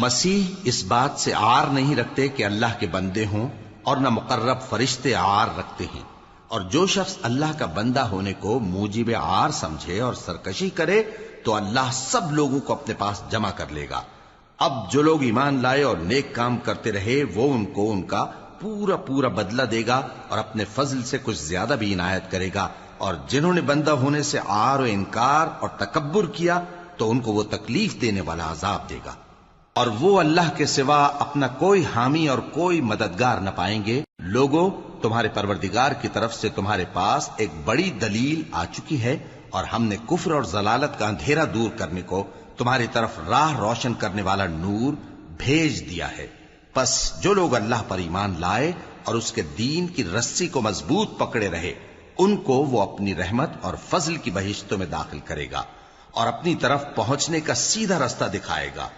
مسیح اس بات سے عار نہیں رکھتے کہ اللہ کے بندے ہوں، اور نہ مقرب فرشتے عار رکھتے ہیں، اور جو شخص اللہ کا بندہ ہونے کو موجب عار سمجھے اور سرکشی کرے تو اللہ سب لوگوں کو اپنے پاس جمع کر لے گا۔ اب جو لوگ ایمان لائے اور نیک کام کرتے رہے وہ ان کو ان کا پورا پورا بدلہ دے گا اور اپنے فضل سے کچھ زیادہ بھی عنایت کرے گا، اور جنہوں نے بندہ ہونے سے عار و انکار اور تکبر کیا تو ان کو وہ تکلیف دینے والا عذاب دے گا، اور وہ اللہ کے سوا اپنا کوئی حامی اور کوئی مددگار نہ پائیں گے۔ لوگوں، تمہارے پروردگار کی طرف سے تمہارے پاس ایک بڑی دلیل آ چکی ہے، اور ہم نے کفر اور ضلالت کا اندھیرا دور کرنے کو تمہاری طرف راہ روشن کرنے والا نور بھیج دیا ہے۔ پس جو لوگ اللہ پر ایمان لائے اور اس کے دین کی رسی کو مضبوط پکڑے رہے، ان کو وہ اپنی رحمت اور فضل کی بہشتوں میں داخل کرے گا اور اپنی طرف پہنچنے کا سیدھا راستہ دکھائے گا۔